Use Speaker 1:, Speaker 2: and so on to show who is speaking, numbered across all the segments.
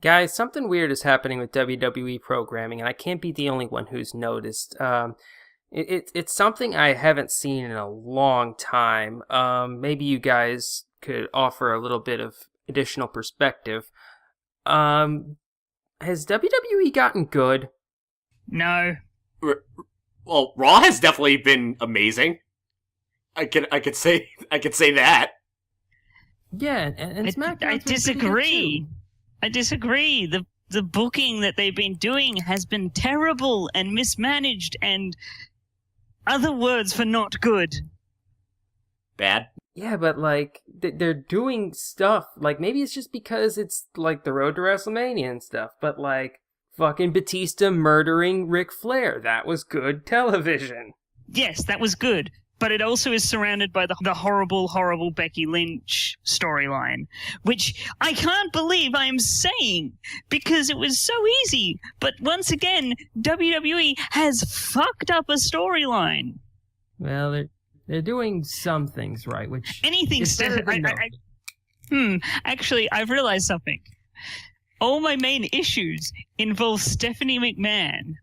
Speaker 1: Guys, something weird is happening with WWE programming, and I can't be the only one who's noticed. It's something I haven't seen in a long time. Maybe you guys could offer a little bit of additional perspective. Has WWE gotten good?
Speaker 2: No.
Speaker 3: Well, Raw has definitely been amazing. I could say that.
Speaker 1: Yeah, and SmackDown.
Speaker 2: I disagree. I disagree. The booking that they've been doing has been terrible and mismanaged and other words for not good.
Speaker 3: Bad?
Speaker 1: Yeah, but, like, they're doing stuff. Like, maybe it's just because it's, like, the road to WrestleMania and stuff. But, like, fucking Batista murdering Ric Flair. That was good television.
Speaker 2: Yes, that was good. But it also is surrounded by the horrible, horrible Becky Lynch storyline, which I can't believe I'm saying because it was so easy. But once again, WWE has fucked up a storyline.
Speaker 1: Well, they're doing some things right, which
Speaker 2: anything's
Speaker 1: better than no.
Speaker 2: Actually, I've realized something. All my main issues involve Stephanie McMahon.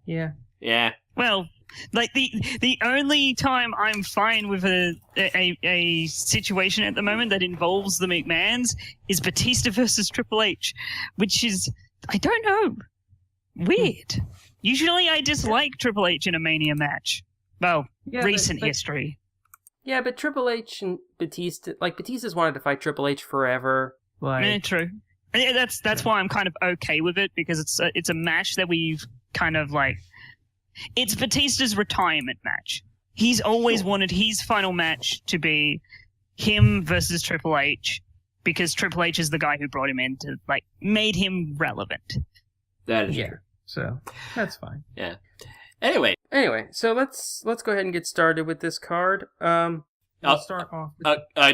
Speaker 1: Yeah.
Speaker 2: Well, like the only time I'm fine with a situation at the moment that involves the McMahons is Batista versus Triple H, which is, I don't know, weird. Usually I dislike Triple H in a Mania match. Well, recent history.
Speaker 1: Yeah, but Triple H and Batista, like, Batista's wanted to fight Triple H forever. Like,
Speaker 2: true. That's why I'm kind of okay with it, because it's a match that we've kind of like. It's Batista's retirement match. He's always wanted his final match to be him versus Triple H, because Triple H is the guy who brought him in to, like, made him relevant.
Speaker 3: That is true.
Speaker 1: So that's fine.
Speaker 3: Yeah. Anyway,
Speaker 1: so let's go ahead and get started with this card. I'll start off.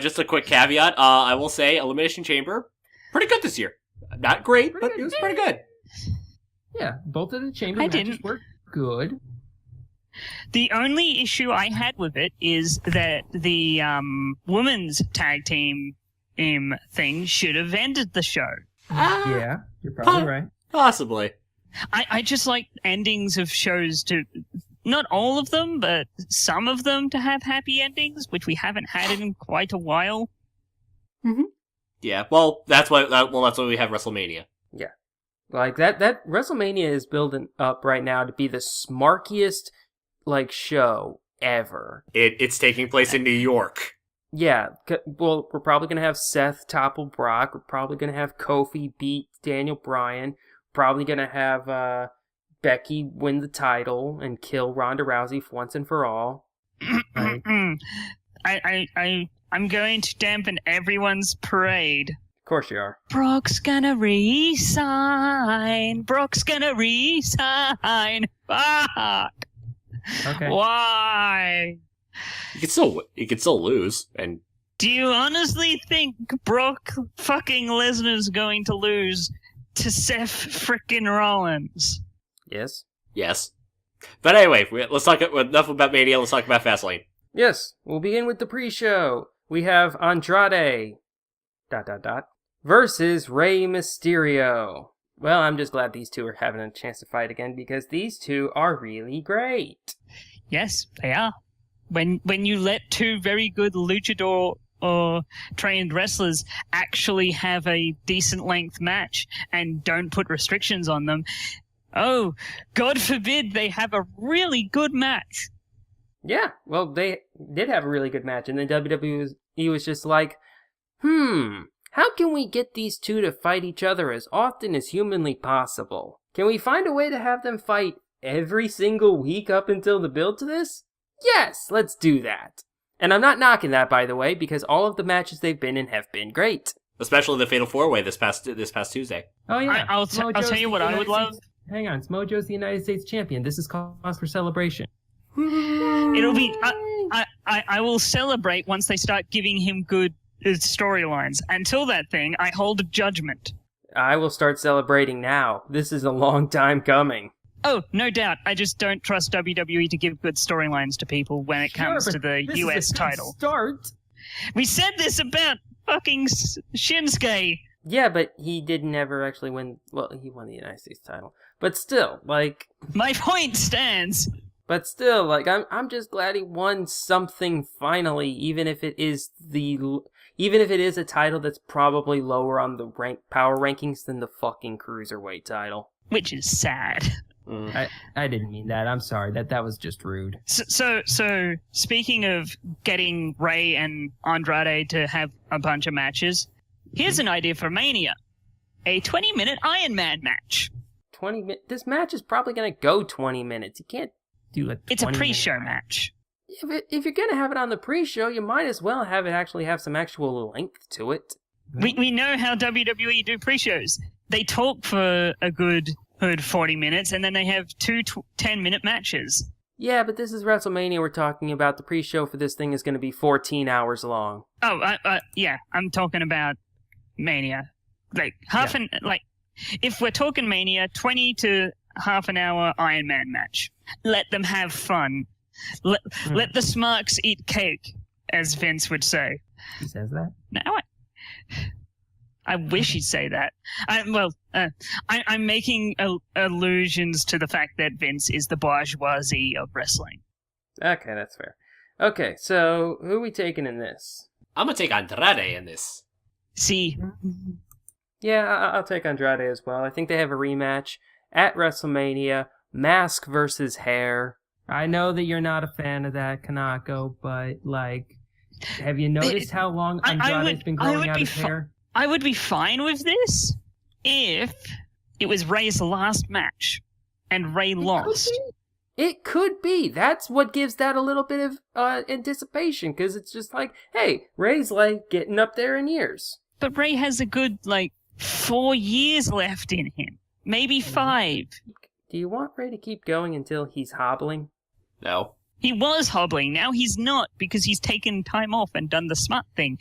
Speaker 3: Just a quick caveat. I will say Elimination Chamber, pretty good this year. Not great, but it was pretty good.
Speaker 1: Yeah, both of the chamber matches were good.
Speaker 2: The only issue I had with it is that the women's tag team thing should have ended the show.
Speaker 1: Yeah, you're probably right.
Speaker 3: Possibly.
Speaker 2: I just like endings of shows to, not all of them, but some of them to have happy endings, which we haven't had in quite a while.
Speaker 3: Mm-hmm. Yeah, well, that's why we have WrestleMania.
Speaker 1: Yeah. Like, that WrestleMania is building up right now to be the smarkiest, like, show ever.
Speaker 3: It's taking place in New York.
Speaker 1: Yeah, well, we're probably going to have Seth topple Brock. We're probably going to have Kofi beat Daniel Bryan. Probably going to have Becky win the title and kill Ronda Rousey for once and for all.
Speaker 2: Right. I'm going to dampen everyone's parade.
Speaker 1: Of course you are.
Speaker 2: Brock's gonna resign. Brock's gonna resign. Fuck.
Speaker 1: Okay.
Speaker 2: Why?
Speaker 3: You can still lose. And
Speaker 2: do you honestly think Brock fucking Lesnar's going to lose to Seth frickin' Rollins?
Speaker 1: Yes.
Speaker 3: Yes. But anyway, let's talk enough about Mania. Let's talk about Fastlane.
Speaker 1: Yes. We'll begin with the pre-show. We have Andrade... ... versus Rey Mysterio. Well, I'm just glad these two are having a chance to fight again, because these two are really great.
Speaker 2: Yes, they are. When you let two very good luchador or trained wrestlers actually have a decent length match and don't put restrictions on them, oh, God forbid they have a really good match.
Speaker 1: Yeah, well, they did have a really good match, and then WWE was just like, how can we get these two to fight each other as often as humanly possible? Can we find a way to have them fight every single week up until the build to this? Yes, let's do that. And I'm not knocking that, by the way, because all of the matches they've been in have been great.
Speaker 3: Especially the Fatal 4-Way this past Tuesday.
Speaker 1: Oh yeah,
Speaker 2: I'll tell you what I would love.
Speaker 1: Hang on, Mojo's the United States champion. This is cause for celebration.
Speaker 2: It'll be. I will celebrate once they start giving him good storylines. Until that thing, I hold a judgment.
Speaker 1: I will start celebrating now. This is a long time coming.
Speaker 2: Oh, no doubt. I just don't trust WWE to give good storylines to people when it comes to the US title.
Speaker 1: Start.
Speaker 2: We said this about fucking Shinsuke.
Speaker 1: Yeah, but he did never actually win. Well, he won the United States title, but still, like,
Speaker 2: My point stands.
Speaker 1: I'm just glad he won something finally, even if it is a title that's probably lower on the power rankings than the fucking cruiserweight title.
Speaker 2: Which is sad.
Speaker 4: I didn't mean that. I'm sorry. That was just rude.
Speaker 2: So speaking of getting Ray and Andrade to have a bunch of matches, here's an idea for Mania. A 20-minute Iron Man match.
Speaker 1: 20 minutes. This match is probably going to go 20 minutes. You can't do it.
Speaker 2: It's a pre-show match.
Speaker 1: If you're going to have it on the pre-show, you might as well have it actually have some actual length to it.
Speaker 2: We know how WWE do pre-shows. They talk for a good 40 minutes, and then they have two 10-minute matches.
Speaker 1: Yeah, but this is WrestleMania we're talking about. The pre-show for this thing is going to be 14 hours long.
Speaker 2: Oh, yeah, I'm talking about Mania. If we're talking Mania, 20 to half an hour Iron Man match. Let them have fun. Let the smarks eat cake, as Vince would say.
Speaker 4: He says that?
Speaker 2: No, I wish he'd say that. I'm making allusions to the fact that Vince is the bourgeoisie of wrestling.
Speaker 1: Okay, that's fair. Okay, so who are we taking in this?
Speaker 3: I'm gonna take Andrade in this.
Speaker 2: See?
Speaker 1: Yeah, I'll take Andrade as well. I think they have a rematch at WrestleMania. Mask versus hair.
Speaker 4: I know that you're not a fan of that, Kanako, but, have you noticed how long Andrade's been growing out his hair?
Speaker 2: I would be fine with this if it was Ray's last match and Ray lost.
Speaker 1: It could be. That's what gives that a little bit of anticipation, because it's just like, hey, Ray's getting up there in years.
Speaker 2: But Ray has a good 4 years left in him, maybe 5.
Speaker 1: Do you want Ray to keep going until he's hobbling?
Speaker 3: No.
Speaker 2: He was hobbling. Now he's not, because he's taken time off and done the smart thing.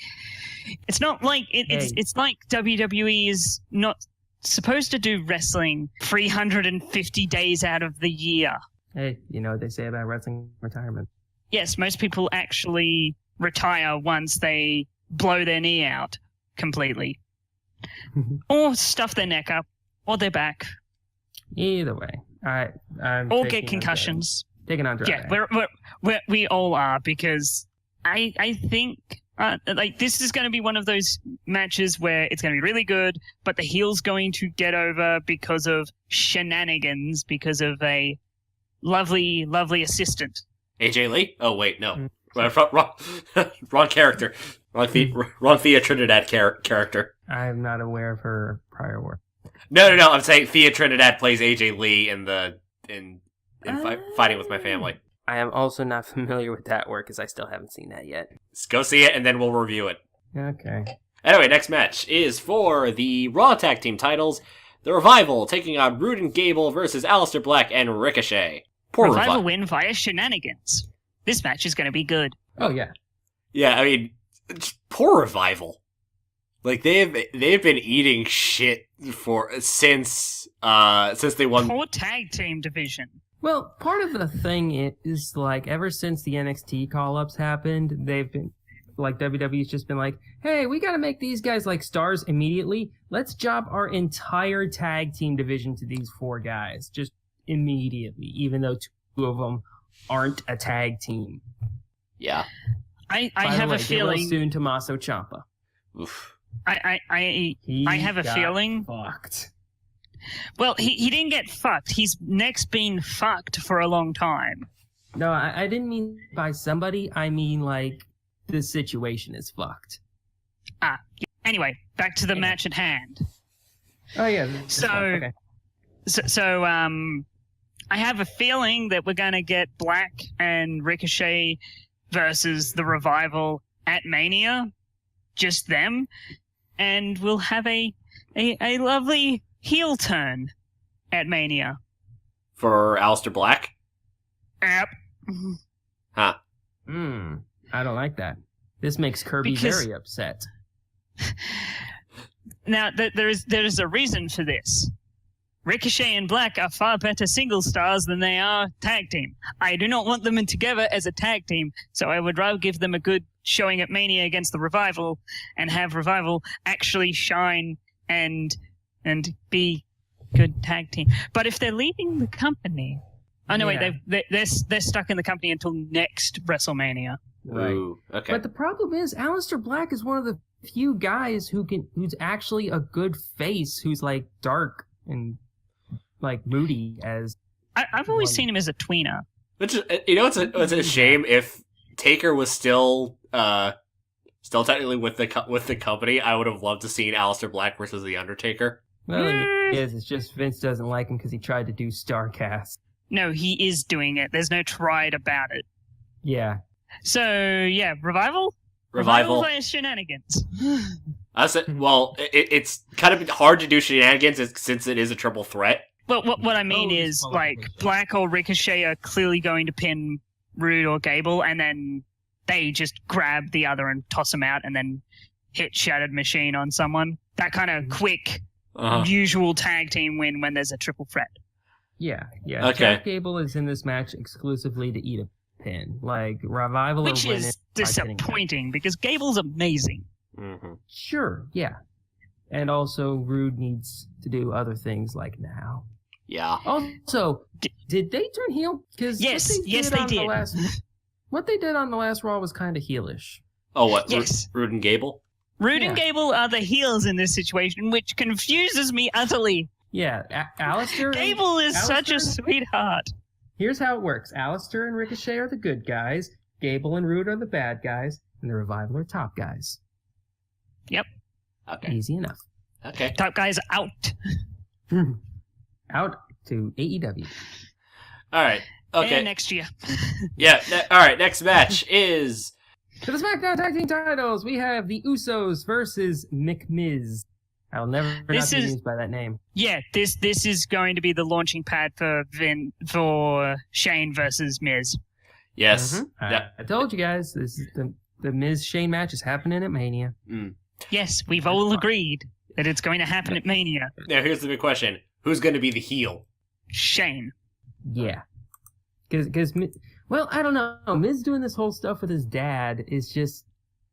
Speaker 2: It's not like it's like WWE is not supposed to do wrestling 350 days out of the year.
Speaker 4: Hey, you know what they say about wrestling retirement?
Speaker 2: Yes, most people actually retire once they blow their knee out completely. Or stuff their neck up, or their back.
Speaker 4: Either way.
Speaker 2: Or get concussions.
Speaker 4: Taking Andrade.
Speaker 2: Yeah, we all are, because I think this is going to be one of those matches where it's going to be really good, but the heel's going to get over because of shenanigans, because of a lovely, lovely assistant.
Speaker 3: AJ Lee? Oh, wait, no. Wrong character. Wrong Thea Trinidad character.
Speaker 4: I'm not aware of her prior work.
Speaker 3: No. I'm saying Thea Trinidad plays AJ Lee in Fighting with My Family.
Speaker 1: I am also not familiar with that work, because I still haven't seen that yet.
Speaker 3: Let's go see it, and then we'll review it.
Speaker 4: Okay.
Speaker 3: Anyway, next match is for the Raw Tag Team titles. The Revival taking on Rude and Gable versus Aleister Black and Ricochet. Poor
Speaker 2: Revival win via shenanigans. This match is going to be good.
Speaker 4: Oh, yeah.
Speaker 3: Yeah, I mean, poor Revival. They've been eating shit since they won.
Speaker 2: Poor tag team division.
Speaker 4: Well, part of the thing is, ever since the NXT call-ups happened, they've been, WWE's just been like, hey, we gotta make these guys, stars immediately. Let's job our entire tag team division to these 4 guys, just immediately, even though 2 of them aren't a tag team.
Speaker 3: Yeah.
Speaker 2: I have a feeling...
Speaker 4: soon Tommaso Ciampa.
Speaker 3: Oof.
Speaker 2: I have a feeling...
Speaker 4: fucked.
Speaker 2: Well, he didn't get fucked. He's next been fucked for a long time.
Speaker 4: No, I didn't mean by somebody. I mean, the situation is fucked.
Speaker 2: Anyway, back to the match at hand.
Speaker 4: Oh, yeah.
Speaker 2: Okay. So, I have a feeling that we're going to get Black and Ricochet versus the Revival at Mania. Just them. And we'll have a lovely heel turn at Mania.
Speaker 3: For Aleister Black?
Speaker 2: Yep.
Speaker 3: Huh.
Speaker 4: I don't like that. This makes Kirby very upset.
Speaker 2: Now, there is a reason for this. Ricochet and Black are far better single stars than they are tag team. I do not want them together as a tag team, so I would rather give them a good showing at Mania against the Revival and have Revival actually shine and be good tag team. But if they're leaving the company, oh no,
Speaker 4: Yeah.
Speaker 2: wait, they're stuck in the company until next WrestleMania.
Speaker 4: Right.
Speaker 3: Ooh, okay.
Speaker 4: But the problem is, Aleister Black is one of the few guys who's actually a good face, who's like dark and like moody as.
Speaker 2: I've always seen him as a tweener.
Speaker 3: Which is, it's a shame if Taker was still technically with the company. I would have loved to seen Aleister Black versus The Undertaker.
Speaker 4: Well, it is. It's just Vince doesn't like him because he tried to do Starcast.
Speaker 2: No, he is doing it. There's no tried about it.
Speaker 4: Yeah.
Speaker 2: So yeah, revival via shenanigans.
Speaker 3: I said, well, it's kind of hard to do shenanigans since it is a triple threat.
Speaker 2: Well, what I mean is,
Speaker 4: well,
Speaker 2: like, Black or Ricochet are clearly going to pin Rude or Gable, and then they just grab the other and toss them out, and then hit Shattered Machine on someone. That kind of quick, usual tag team win when there's a triple threat.
Speaker 4: Yeah.
Speaker 3: Okay.
Speaker 4: Jack Gable is in this match exclusively to eat a pin. Like, Revival
Speaker 2: Which
Speaker 4: or win
Speaker 2: is
Speaker 4: it by pinning him.
Speaker 2: disappointing, because Gable's amazing.
Speaker 3: Mm-hmm.
Speaker 4: Sure, yeah. And also, Rude needs to do other things like now.
Speaker 3: Yeah.
Speaker 4: Also, did they turn heel? Because
Speaker 2: Yes, they did.
Speaker 4: What they did on the last Raw was kind of heelish.
Speaker 3: Oh, what?
Speaker 2: Yes.
Speaker 3: Rude and Gable?
Speaker 2: Rude and Gable are the heels in this situation, which confuses me utterly.
Speaker 4: Yeah, Aleister.
Speaker 2: Gable is such a
Speaker 4: Aleister-
Speaker 2: sweetheart.
Speaker 4: Here's how it works: Aleister and Ricochet are the good guys, Gable and Rude are the bad guys, and the Revival are top guys.
Speaker 2: Yep.
Speaker 3: Okay.
Speaker 4: Easy enough.
Speaker 3: Okay.
Speaker 2: Top guys out.
Speaker 4: Out to AEW.
Speaker 3: All right. Okay.
Speaker 2: And next year.
Speaker 3: Yeah. All right. Next match is.
Speaker 4: For the SmackDown Tag Team titles, we have the Usos versus McMiz. I'll never not be used by that name.
Speaker 2: Yeah, this is going to be the launching pad for Shane versus Miz.
Speaker 3: Yes.
Speaker 4: Mm-hmm. I told you guys, this is the Miz Shane match is happening at Mania.
Speaker 3: Mm.
Speaker 2: Yes, we've all agreed that it's going to happen at Mania.
Speaker 3: Now here's the big question: who's going to be the heel?
Speaker 2: Shane.
Speaker 4: Yeah. Because, well, I don't know. Miz doing this whole stuff with his dad is just,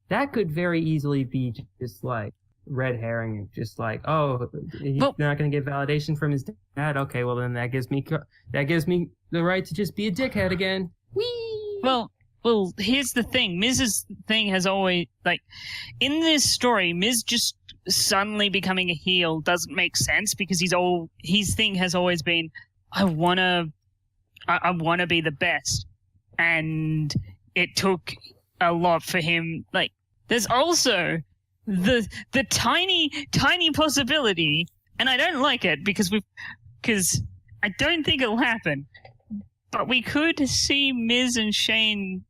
Speaker 4: that could very easily be just like red herring and just like, oh, he's not going to get validation from his dad. Okay, well then that gives me the right to just be a dickhead again. Whee!
Speaker 2: Well, here's the thing. Miz's thing has always, like, in this story, Miz just suddenly becoming a heel doesn't make sense because his thing has always been, I wanna be the best. And it took a lot for him. Like, there's also the tiny possibility, and I don't like it because I don't think it'll happen. But we could see Miz and Shane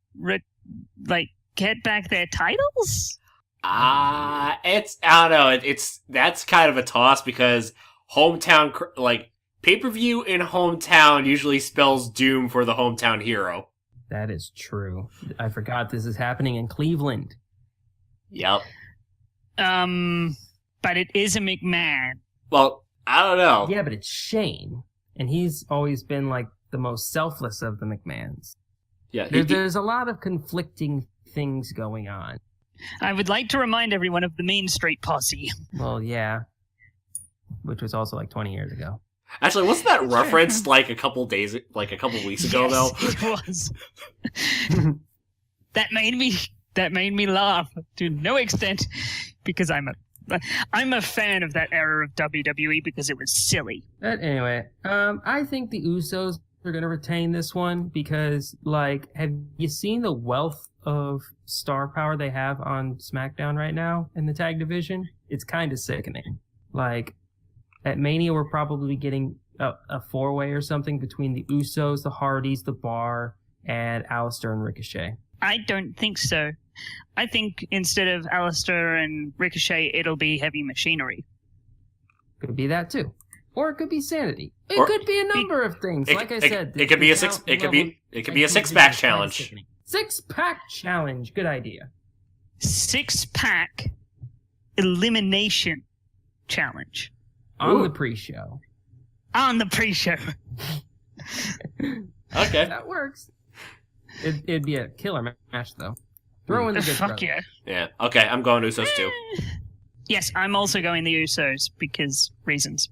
Speaker 2: get back their titles.
Speaker 3: I don't know. That's kind of a toss because hometown, like, pay-per-view in hometown usually spells doom for the hometown hero.
Speaker 4: That is true. I forgot this is happening in Cleveland.
Speaker 3: Yep.
Speaker 2: But it is a McMahon.
Speaker 3: Well, I don't know.
Speaker 4: Yeah, but it's Shane, and he's always been like the most selfless of the McMahons.
Speaker 3: Yeah.
Speaker 4: There's a lot of conflicting things going on.
Speaker 2: I would like to remind everyone of the Mean Street Posse.
Speaker 4: Well, yeah. Which was also like 20 years ago.
Speaker 3: Actually, wasn't that referenced like a couple weeks ago though?
Speaker 2: It was. That made me laugh to no extent because I'm a fan of that era of WWE because it was silly.
Speaker 4: But anyway, I think the Usos are going to retain this one because, like, have you seen the wealth of star power they have on SmackDown right now in the tag division? It's kind of sickening. Like, at Mania, we're probably getting a four-way or something between the Usos, the Hardys, the Bar, and Aleister and Ricochet.
Speaker 2: I don't think so. I think instead of Aleister and Ricochet, it'll be Heavy Machinery.
Speaker 4: Could be that too, or it could be Sanity. It
Speaker 3: Or-
Speaker 4: could be a number of things. Like I said,
Speaker 3: it could be a six. It could be a 6-pack challenge.
Speaker 4: 6-pack challenge. Good idea.
Speaker 2: 6-pack elimination challenge
Speaker 4: On
Speaker 3: Ooh.
Speaker 4: the pre-show.
Speaker 2: on the pre-show.
Speaker 3: Okay.
Speaker 4: That works. It'd be a killer match, though. Throw in the Good
Speaker 2: Fuck
Speaker 4: Brothers.
Speaker 2: yeah.
Speaker 3: Yeah. Okay. I'm going Usos too.
Speaker 2: Yes, I'm also going the Usos because reasons.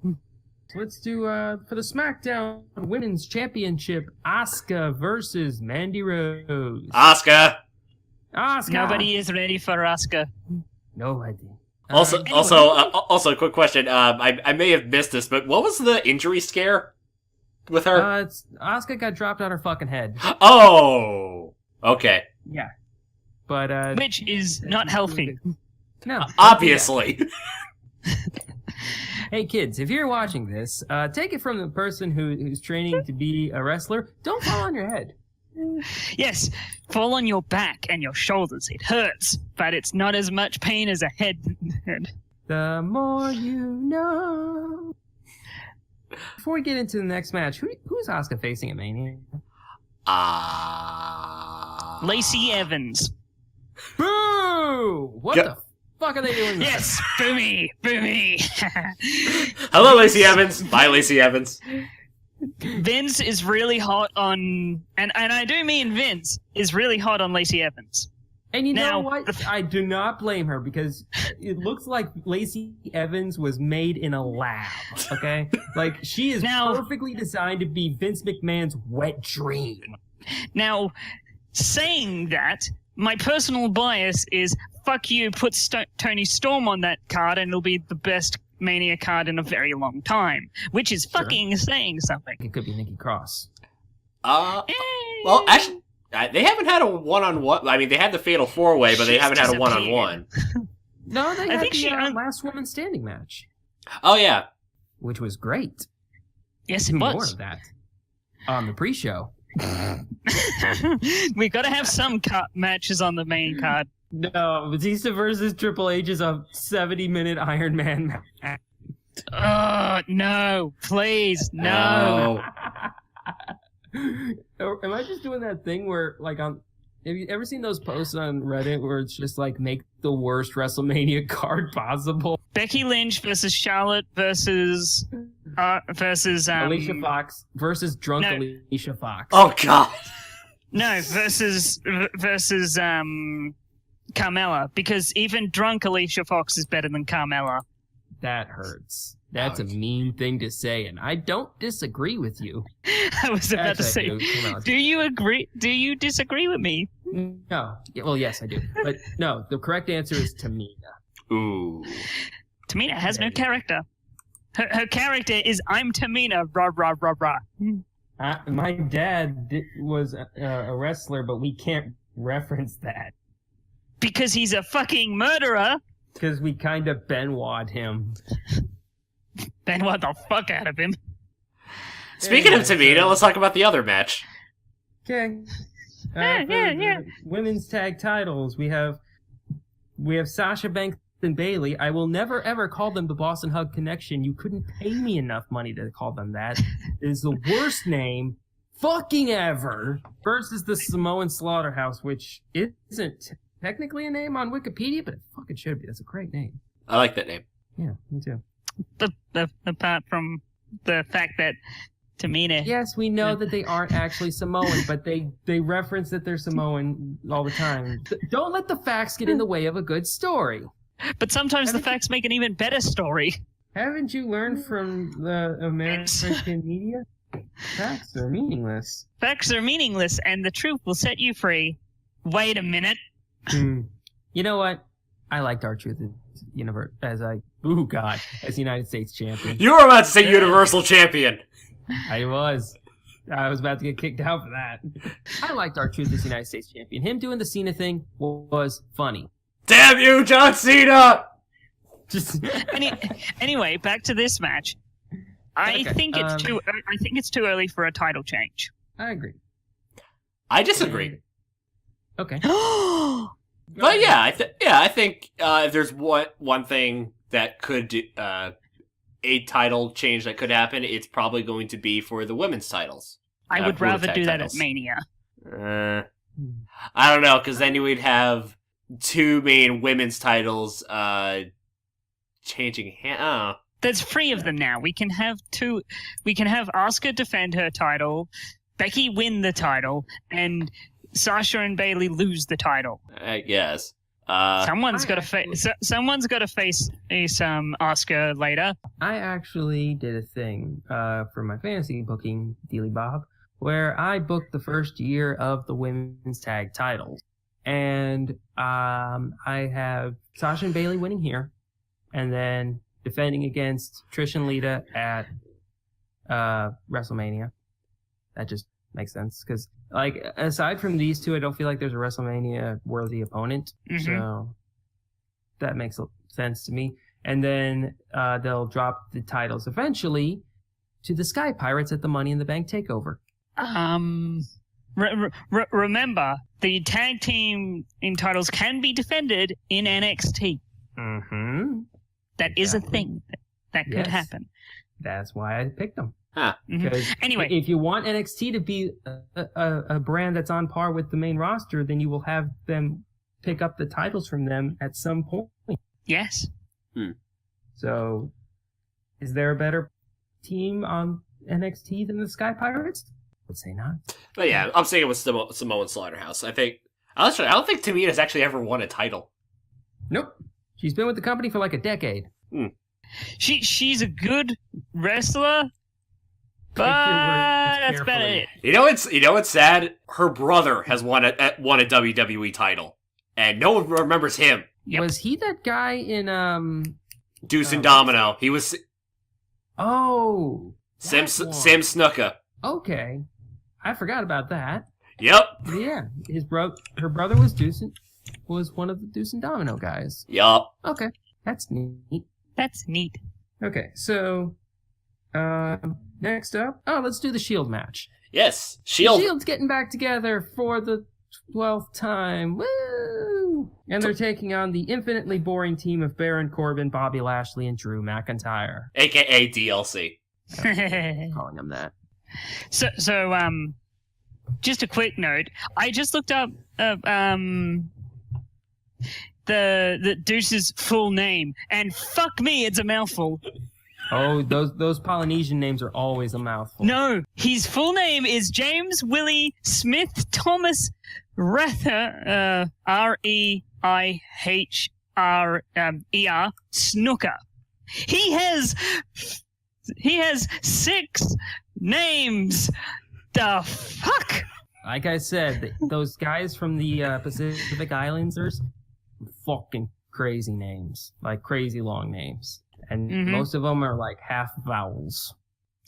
Speaker 4: Let's do for the SmackDown Women's Championship, Asuka versus Mandy Rose.
Speaker 3: Asuka.
Speaker 2: Nobody is ready for Asuka.
Speaker 4: Nobody.
Speaker 3: Also,
Speaker 2: Anyway.
Speaker 3: also, a quick question. I may have missed this, but what was the injury scare with her?
Speaker 4: It's Asuka got dropped on her fucking head.
Speaker 3: Oh, okay.
Speaker 4: Yeah, but
Speaker 2: Which is not healthy.
Speaker 4: no,
Speaker 3: Obviously.
Speaker 4: Hey kids, if you're watching this, take it from the person who's training to be a wrestler. Don't fall on your head.
Speaker 2: Yes, fall on your back and your shoulders. It hurts, but it's not as much pain as a head.
Speaker 4: The more you know. Before we get into the next match, who's Asuka facing at Mania?
Speaker 2: Lacey Evans.
Speaker 4: Boo! What
Speaker 3: Go-
Speaker 4: the fuck are they doing?
Speaker 2: Yes, boo me, boo me.
Speaker 3: Hello, Lacey Evans. Bye, Lacey Evans.
Speaker 2: Vince is really hot on, and I do mean Vince is really hot on Lacey Evans.
Speaker 4: And you
Speaker 2: Now-
Speaker 4: know what? I do not blame her because it looks like Lacey Evans was made in a lab, okay? Like, she is
Speaker 2: Now-
Speaker 4: perfectly designed to be Vince McMahon's wet dream.
Speaker 2: Now, saying that, my personal bias is fuck you, put Tony Storm on that card and it'll be the best Mania card in a very long time, which is fucking saying something.
Speaker 4: It could be Nikki Cross.
Speaker 3: Well, actually, they haven't had a one-on-one. I mean, they had the Fatal 4-Way, but they
Speaker 2: She's
Speaker 3: haven't had a
Speaker 2: disappeared.
Speaker 3: one-on-one.
Speaker 4: No, they
Speaker 2: I
Speaker 4: had
Speaker 2: think
Speaker 4: the
Speaker 2: she-
Speaker 4: last woman standing match,
Speaker 3: Oh, yeah.
Speaker 4: which was great.
Speaker 2: Yes, it
Speaker 4: More
Speaker 2: was.
Speaker 4: of that on the pre-show.
Speaker 2: We got to have some matches on the main card.
Speaker 4: No, Batista versus Triple H is a 70-minute Iron Man match.
Speaker 2: Oh, no, please, no.
Speaker 4: Am I just doing that thing where, like, have you ever seen those posts on Reddit where it's just like, make the worst WrestleMania card possible?
Speaker 2: Becky Lynch versus Charlotte versus
Speaker 4: Alicia Fox versus drunk
Speaker 2: no.
Speaker 4: Alicia Fox.
Speaker 3: Oh, God.
Speaker 2: No, versus Carmella, because even drunk Alicia Fox is better than Carmella.
Speaker 4: That hurts. That's a mean thing to say, and I don't disagree with you.
Speaker 2: I was about to
Speaker 4: Actually,
Speaker 2: say,
Speaker 4: I do. Come on.
Speaker 2: do you agree? Do you disagree with me?
Speaker 4: No. Yeah, well, yes, I do. But no, the correct answer is Tamina.
Speaker 3: Ooh.
Speaker 2: Tamina has no character. Her character is I'm Tamina, rah, rah, rah, rah.
Speaker 4: My dad was a wrestler, but we can't reference that
Speaker 2: Because he's a fucking murderer.
Speaker 4: because we kind of Benoit him.
Speaker 2: Then what the fuck out of him?
Speaker 3: Speaking of
Speaker 4: Anyway,
Speaker 3: Tamina, let's talk about the other match.
Speaker 4: Okay.
Speaker 2: Yeah,
Speaker 4: For
Speaker 2: yeah,
Speaker 4: the
Speaker 2: yeah.
Speaker 4: Women's tag titles, we have Sasha Banks and Bailey. I will never ever call them the Boston Hug Connection. You couldn't pay me enough money to call them that. It is the worst name fucking ever. Versus the Samoan Slaughterhouse, which isn't technically a name on Wikipedia, but it fucking should be. That's a great name.
Speaker 3: I like that name.
Speaker 4: Yeah, me too.
Speaker 2: Apart from the fact that Tamina...
Speaker 4: Yes, we know that they aren't actually Samoan, but they reference that they're Samoan all the time. Don't let the facts get in the way of a good story.
Speaker 2: But sometimes the facts make an even better story.
Speaker 4: Haven't you learned from the American media? Facts are meaningless.
Speaker 2: Facts are meaningless, and the truth will set you free. Wait a minute.
Speaker 4: You know what? I liked R-Truth as United States champion.
Speaker 3: You were about to say Universal Champion.
Speaker 4: I was about to get kicked out for that. I liked R-Truth as United States champion. Him doing the Cena thing was funny.
Speaker 3: Damn you, John Cena!
Speaker 4: Just
Speaker 2: Anyway, back to this match. I
Speaker 4: Okay,
Speaker 2: think it's too early for a title change.
Speaker 4: I agree.
Speaker 3: I disagree.
Speaker 4: Okay.
Speaker 3: But yeah, I think if there's one thing that could a title change that could happen, it's probably going to be for the women's titles.
Speaker 2: I would
Speaker 3: for the
Speaker 2: rather
Speaker 3: tag
Speaker 2: do that
Speaker 3: titles.
Speaker 2: at Mania.
Speaker 3: I don't know, because then you would have two main women's titles changing hands.
Speaker 2: There's three of them now. We can have two. We can have Asuka defend her title, Becky win the title, and Sasha and Bailey lose the title.
Speaker 3: I guess.
Speaker 2: Someone's got to face. Someone's got to face Oscar later.
Speaker 4: I actually did a thing for my fantasy booking, Dealy Bob, where I booked the first year of the women's tag titles. And I have Sasha and Bailey winning here, and then defending against Trish and Lita at WrestleMania. That just makes sense, because like aside from these two, I don't feel like there's a WrestleMania worthy opponent.
Speaker 2: Mhm.
Speaker 4: So that makes sense to me. And then they'll drop the titles eventually to the Sky Pirates at the Money in the Bank takeover.
Speaker 2: Remember, the tag team in titles can be defended in NXT.
Speaker 4: Mm-hmm.
Speaker 2: That is a thing that could
Speaker 4: Yes.
Speaker 2: happen.
Speaker 4: That's why I picked them.
Speaker 3: Huh.
Speaker 2: Mhm.
Speaker 4: Because
Speaker 2: Anyway,
Speaker 4: if you want NXT to be a brand that's on par with the main roster, then you will have them pick up the titles from them at some point.
Speaker 2: yes.
Speaker 4: So, is there a better team on NXT than the Sky Pirates? I would say not.
Speaker 3: But yeah, I'm saying it was Samoan Slaughterhouse. I don't think Tamina's actually ever won a title.
Speaker 4: Nope. She's been with the company for like a decade.
Speaker 2: She's a good wrestler, but
Speaker 4: Pick your words
Speaker 2: that's about
Speaker 4: carefully.
Speaker 2: it.
Speaker 3: You know what's sad? Her brother has won a WWE title, and no one remembers him.
Speaker 2: Yep.
Speaker 4: Was he that guy in
Speaker 3: Deuce and Domino. He was
Speaker 4: Oh,
Speaker 3: Sam
Speaker 4: that one.
Speaker 3: Snuka.
Speaker 4: Okay, I forgot about that.
Speaker 3: Yep.
Speaker 4: Yeah, her brother was one of the Deuce and Domino guys.
Speaker 3: Yup.
Speaker 4: Okay, that's neat.
Speaker 2: That's neat.
Speaker 4: Okay, so next up, let's do the Shield match.
Speaker 3: Yes.
Speaker 4: The
Speaker 3: Shield.
Speaker 4: Shield's getting back together for the 12th time. Woo! And they're taking on the infinitely boring team of Baron Corbin, Bobby Lashley, and Drew McIntyre.
Speaker 3: AKA DLC.
Speaker 4: Calling them that.
Speaker 2: So, just a quick note. I just looked up the Deuce's full name, and fuck me, it's a mouthful.
Speaker 4: Oh, those Polynesian names are always a mouthful.
Speaker 2: No, his full name is James Willie Smith Thomas Rather, Reihr Snooker. He has 6 names. The fuck?
Speaker 4: Like I said, those guys from the Pacific Islands are fucking crazy names, like crazy long names, and
Speaker 2: Mhm.
Speaker 4: most of them are like half vowels.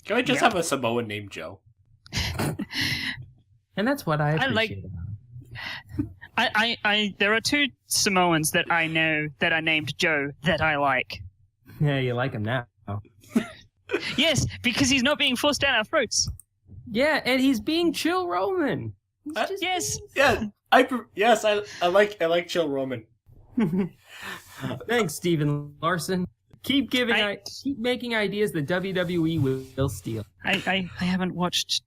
Speaker 3: Can I just
Speaker 2: Yep.
Speaker 3: have a Samoan named Joe?
Speaker 4: And that's what I appreciate
Speaker 2: like-
Speaker 4: about it.
Speaker 2: There are 2 Samoans that I know that are named Joe that I like.
Speaker 4: Yeah, you like him now.
Speaker 2: Yes, because he's not being forced down our throats.
Speaker 4: Yeah, and he's being chill Roman. He's just
Speaker 2: Yes.
Speaker 3: Yeah. I like Chill Roman.
Speaker 4: Thanks, Steven Larson. Keep keep making ideas that WWE will steal.
Speaker 2: I haven't watched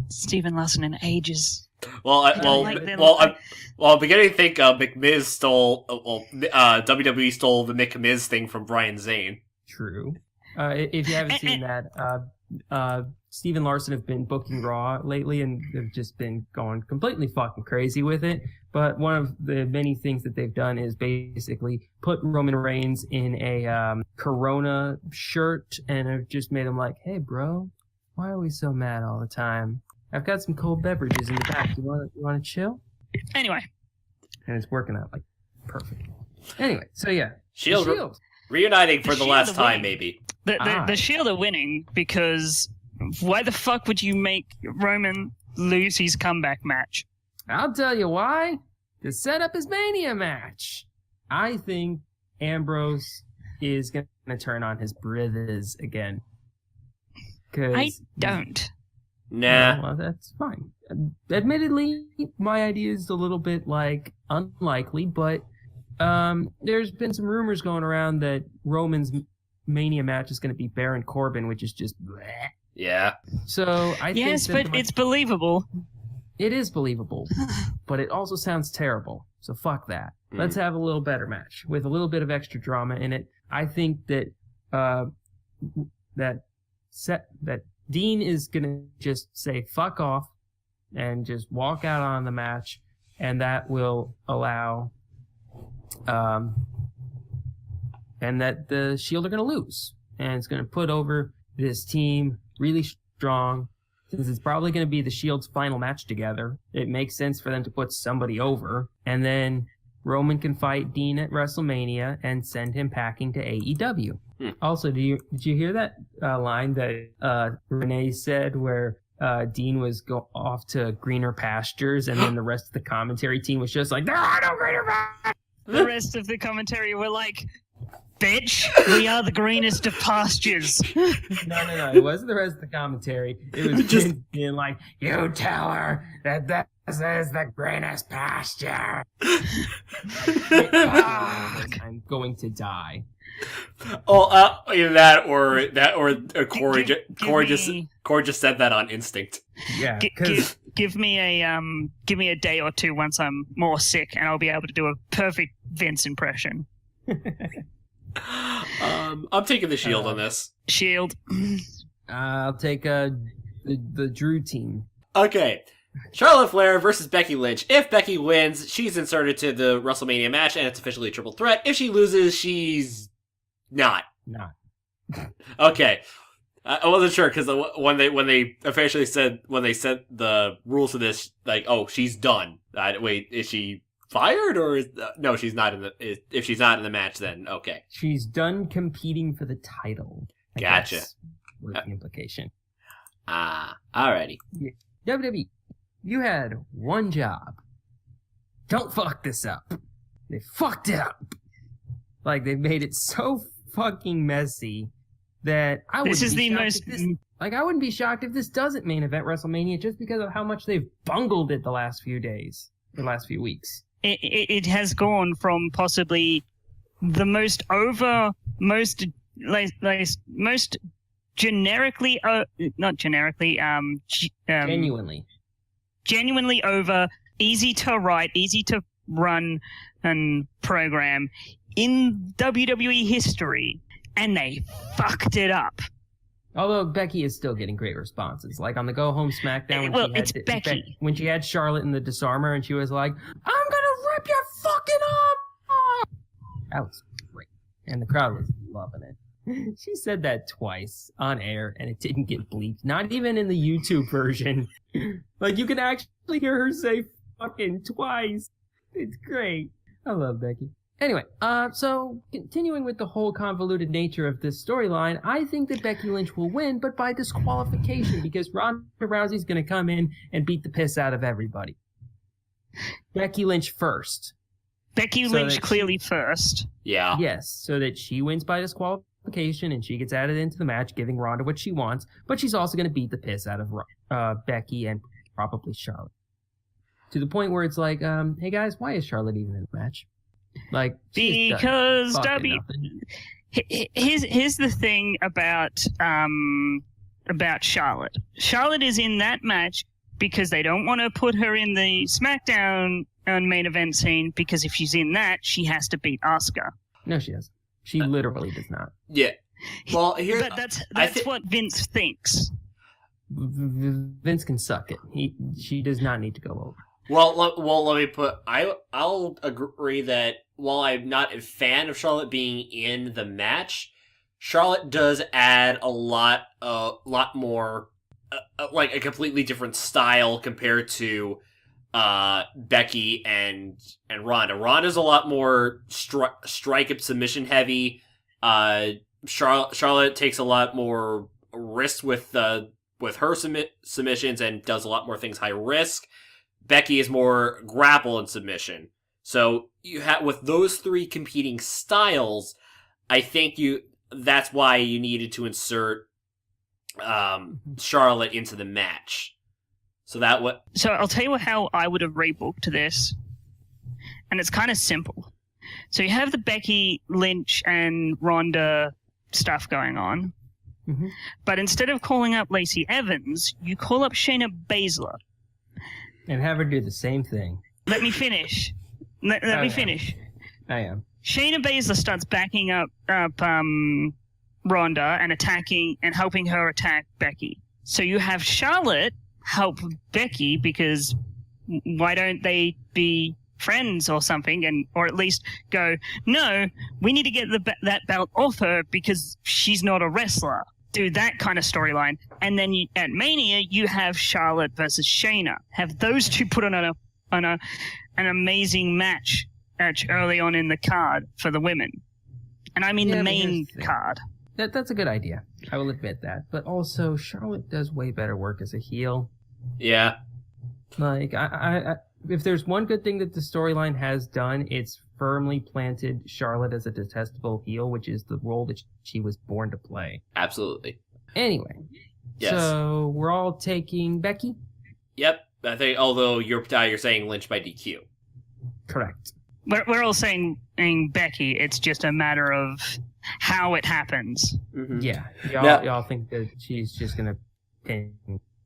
Speaker 2: Stephen Larson in ages.
Speaker 3: Well, I'm beginning to think McMiz stole. WWE stole the McMiz thing from Brian Zane.
Speaker 4: True. If you haven't seen that, Steven Larson have been booking Raw lately, and they've just been going completely fucking crazy with it. But one of the many things that they've done is basically put Roman Reigns in a Corona shirt, and have just made him like, "Hey, bro, why are we so mad all the time? I've got some cold beverages in the back. You want to chill?"
Speaker 2: Anyway,
Speaker 4: And it's working out like perfect. Anyway, so yeah,
Speaker 3: Shield,
Speaker 4: the Shield.
Speaker 3: reuniting for the
Speaker 2: Shield
Speaker 3: last
Speaker 2: are
Speaker 3: time,
Speaker 2: winning.
Speaker 3: maybe.
Speaker 2: the Shield are winning because why the fuck would you make Roman lose his comeback match?
Speaker 4: I'll tell you why. To set up his Mania match. I think Ambrose is going to turn on his brothers again.
Speaker 2: I don't.
Speaker 3: Nah.
Speaker 4: Well, that's fine. Admittedly, my idea is a little bit like unlikely, but there's been some rumors going around that Roman's Mania match is going to be Baron Corbin, which is just bleh.
Speaker 3: Yeah.
Speaker 4: So I
Speaker 2: Yes,
Speaker 4: think
Speaker 2: but it's believable.
Speaker 4: it is believable, but it also sounds terrible. So fuck that. Let's have a little better match with a little bit of extra drama in it. I think that that Dean is gonna just say fuck off and just walk out on the match, and that will allow that the Shield are going to lose. And it's going to put over this team really strong. Since it's probably going to be the Shield's final match together, it makes sense for them to put somebody over. And then Roman can fight Dean at WrestleMania and send him packing to AEW. Also, did you hear that line that Renee said where Dean was off to greener pastures, and then the rest of the commentary team was just like, there are no greener pastures!
Speaker 2: The rest of the commentary were like, bitch, we are the greenest of pastures.
Speaker 4: No. It wasn't the rest of the commentary. It was just being like, you tell her that this is the greenest pasture. I'm going to die.
Speaker 3: Oh, either that or Corey just said that on instinct.
Speaker 4: Yeah,
Speaker 2: give me a day or two once I'm more sick, and I'll be able to do a perfect Vince impression.
Speaker 3: I'm taking the Shield on this.
Speaker 2: Shield.
Speaker 4: I'll take the Drew team.
Speaker 3: Okay. Charlotte Flair versus Becky Lynch. If Becky wins, she's inserted to the WrestleMania match, and it's officially a triple threat. If she loses, she's not. Okay. I wasn't sure because when they officially said the rules of this, like, oh, she's done. Wait, is she fired or no? She's not if she's not in the match, then okay.
Speaker 4: She's done competing for the title.
Speaker 3: Gotcha.
Speaker 4: Was the implication.
Speaker 3: Alrighty.
Speaker 4: Yeah. WWE, you had one job. Don't fuck this up. They fucked it up. Like, they made it so fucking messy that I wouldn't be shocked if this doesn't main event WrestleMania just because of how much they've bungled it the last few weeks.
Speaker 2: It has gone from possibly the most generically, genuinely over, easy to write, easy to run and program in WWE history, and they fucked it up.
Speaker 4: Although Becky is still getting great responses. Like on the Go Home SmackDown when she had Charlotte in the Disarmer and she was like, I'm gonna rip your fucking arm off! That was great. And the crowd was loving it. She said that twice on air and it didn't get bleeped. Not even in the YouTube version. Like, you can actually hear her say fucking twice. It's great. I love Becky. Anyway, so continuing with the whole convoluted nature of this storyline, I think that Becky Lynch will win, but by disqualification, because Ronda Rousey's going to come in and beat the piss out of everybody. Becky Lynch first.
Speaker 2: Becky Lynch clearly first.
Speaker 3: Yeah.
Speaker 4: Yes, so that she wins by disqualification and she gets added into the match, giving Ronda what she wants, but she's also going to beat the piss out of Becky and probably Charlotte. To the point where it's like, hey guys, why is Charlotte even in the match? Like,
Speaker 2: because here's the thing about Charlotte. Charlotte is in that match because they don't want to put her in the SmackDown main event scene, because if she's in that, she has to beat Asuka.
Speaker 4: No, she doesn't. She literally does not.
Speaker 3: Yeah. Well, here,
Speaker 2: but that's what Vince thinks.
Speaker 4: Vince can suck it. She does not need to go over.
Speaker 3: Well, let me put. I'll agree that while I'm not a fan of Charlotte being in the match, Charlotte does add a lot more, like a completely different style compared to Becky and Ronda. Ronda's a lot more strike up submission heavy. Charlotte takes a lot more risks with her submissions and does a lot more things high risk. Becky is more grapple and submission. So you have, with those three competing styles, I think that's why you needed to insert Charlotte into the match. So
Speaker 2: I'll tell you how I would have rebooked this, and it's kind of simple. So you have the Becky Lynch and Ronda stuff going on, but instead of calling up Lacey Evans, you call up Shayna Baszler.
Speaker 4: And have her do the same thing.
Speaker 2: Let me finish. Let me finish.
Speaker 4: I am.
Speaker 2: Shayna Baszler starts backing up Ronda and attacking and helping her attack Becky. So you have Charlotte help Becky, because why don't they be friends or something, or at least go, no, we need to get that belt off her because she's not a wrestler. Do that kind of storyline. And then at Mania, you have Charlotte versus Shayna. Have those two put on an amazing match early on in the card for the women. And I mean the main card.
Speaker 4: That's a good idea. I will admit that. But also, Charlotte does way better work as a heel.
Speaker 3: Yeah.
Speaker 4: Like, I if there's one good thing that the storyline has done, it's firmly planted Charlotte as a detestable heel, which is the role that she was born to play.
Speaker 3: Absolutely.
Speaker 4: Anyway.
Speaker 3: Yes.
Speaker 4: So, we're all taking Becky?
Speaker 3: Yep. I think, although you're saying Lynch by DQ.
Speaker 4: Correct.
Speaker 2: We're all saying Becky. It's just a matter of how it happens.
Speaker 3: Mm-hmm.
Speaker 4: Yeah. Y'all think that she's just going to pin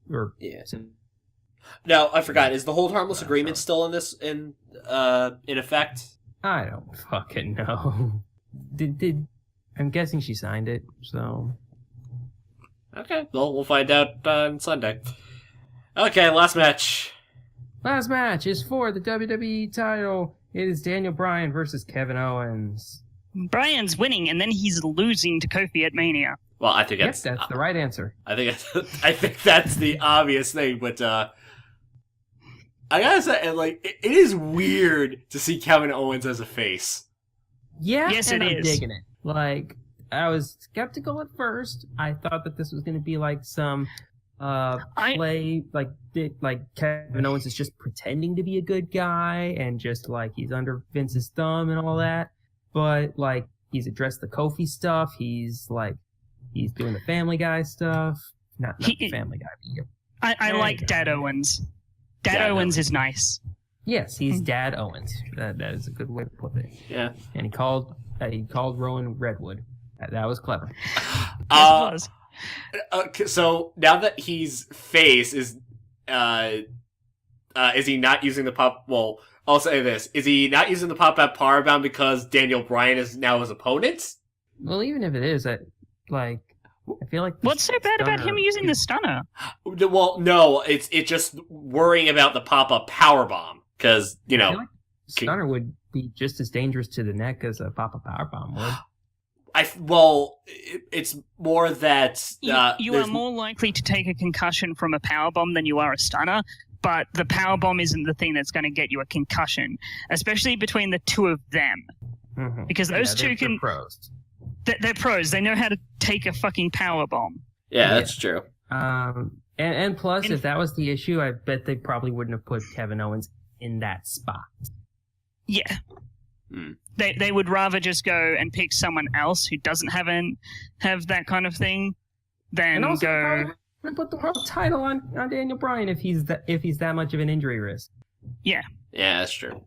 Speaker 4: or...
Speaker 3: Yeah. No, I forgot. Is the hold harmless agreement still in effect?
Speaker 4: I don't fucking know. I'm guessing she signed it, so...
Speaker 3: Okay, well, we'll find out on Sunday. Okay, last match.
Speaker 4: Last match is for the WWE title. It is Daniel Bryan versus Kevin Owens.
Speaker 2: Bryan's winning, and then he's losing to Kofi at Mania.
Speaker 3: Well, I think that's
Speaker 4: the right answer.
Speaker 3: I think that's the obvious thing, but I gotta say, like, it is weird to see Kevin Owens as a face.
Speaker 4: Yeah,
Speaker 2: yes,
Speaker 4: and I'm
Speaker 2: is.
Speaker 4: digging it. Like, I was skeptical at first. I thought that this was going to be like some play, like Kevin Owens is just pretending to be a good guy and just like he's under Vince's thumb and all that. But like he's addressed the Kofi stuff. He's doing the Family Guy stuff. Not the Family Guy. But
Speaker 2: I like Dad Owens. Dad Owens is nice.
Speaker 4: Yes, he's Dad Owens. That is a good way to put it.
Speaker 3: Yeah.
Speaker 4: And he called Rowan Redwood. That was clever.
Speaker 2: Yes, it was.
Speaker 3: So now that he's face, is he not using the pop? Well, I'll say this: is he not using the pop-up powerbomb because Daniel Bryan is now his opponent?
Speaker 4: Well, even if it is, I feel like
Speaker 2: what's so bad about him using the stunner?
Speaker 3: Well, no, it's just worrying about the pop-up powerbomb because
Speaker 4: I feel like stunner would be just as dangerous to the neck as a pop-up powerbomb would.
Speaker 3: It's more that
Speaker 2: you are more likely to take a concussion from a powerbomb than you are a stunner, but the powerbomb isn't the thing that's going to get you a concussion, especially between the two of them.
Speaker 4: Mm-hmm.
Speaker 2: Because those two can...
Speaker 4: They're pros.
Speaker 2: They're pros. They know how to take a fucking powerbomb.
Speaker 3: Yeah, that's true.
Speaker 4: And plus, if that was the issue, I bet they probably wouldn't have put Kevin Owens in that spot.
Speaker 2: Yeah. They would rather just go and pick someone else who doesn't have that kind of thing than
Speaker 4: and also
Speaker 2: go
Speaker 4: and put the world title on Daniel Bryan if he's that much of an injury risk.
Speaker 2: Yeah.
Speaker 3: Yeah, that's true.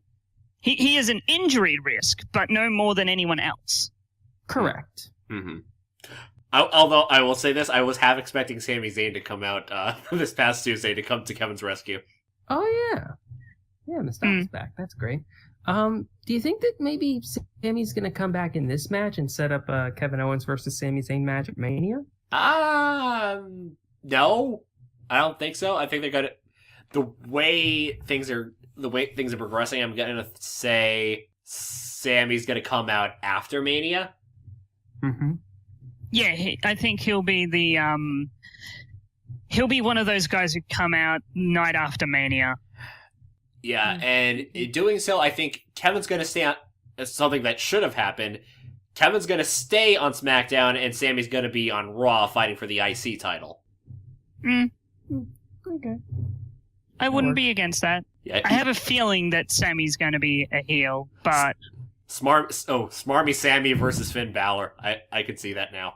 Speaker 2: He is an injury risk, but no more than anyone else.
Speaker 4: Correct.
Speaker 3: Mm-hmm. Although I will say this, I was half expecting Sami Zayn to come out this past Tuesday to come to Kevin's rescue.
Speaker 4: Oh yeah, Mustafa's back. That's great. Do you think that maybe Sami's going to come back in this match and set up a Kevin Owens versus Sami Zayn match at Mania?
Speaker 3: No, I don't think so. I think they're gonna the way things are progressing. I'm gonna say Sami's gonna come out after Mania.
Speaker 4: Mm-hmm.
Speaker 2: Yeah, I think he'll be one of those guys who come out night after Mania.
Speaker 3: Yeah, and in doing so, I think Kevin's going to stay on something that should have happened. Kevin's going to stay on SmackDown, and Sami's going to be on Raw fighting for the IC title.
Speaker 4: Okay.
Speaker 2: I wouldn't be against that.
Speaker 3: Yeah.
Speaker 2: I have a feeling that Sami's going to be a heel, but...
Speaker 3: Smarmy Sami versus Finn Balor. I could see that now.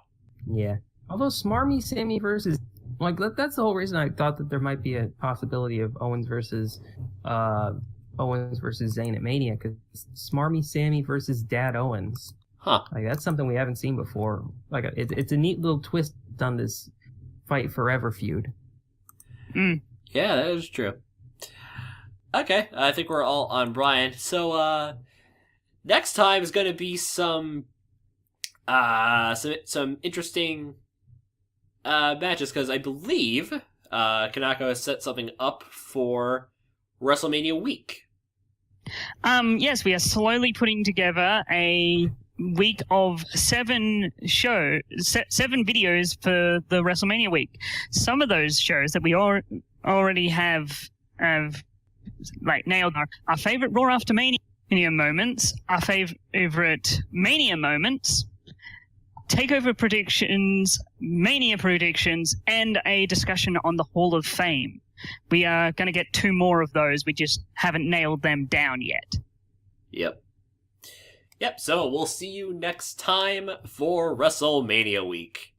Speaker 4: Yeah. Although Smarmy Sami versus... Like, that's the whole reason I thought that there might be a possibility of Owens versus Zayn at Mania, because Smarmy Sammy versus Dad Owens.
Speaker 3: Huh.
Speaker 4: Like, that's something we haven't seen before. Like, it's a neat little twist on this Fight Forever feud.
Speaker 3: Yeah, that is true. Okay, I think we're all on Bryan. So, next time is going to be some interesting matches, because I believe Kanako has set something up for WrestleMania week.
Speaker 2: Yes, we are slowly putting together a week of 7 videos for the WrestleMania week. Some of those shows that we already have like nailed our favorite Raw after Mania moments, our favorite Mania moments, Takeover predictions, Mania predictions, and a discussion on the Hall of Fame. We are going to get 2 more of those. We just haven't nailed them down yet.
Speaker 3: Yep, so we'll see you next time for WrestleMania week.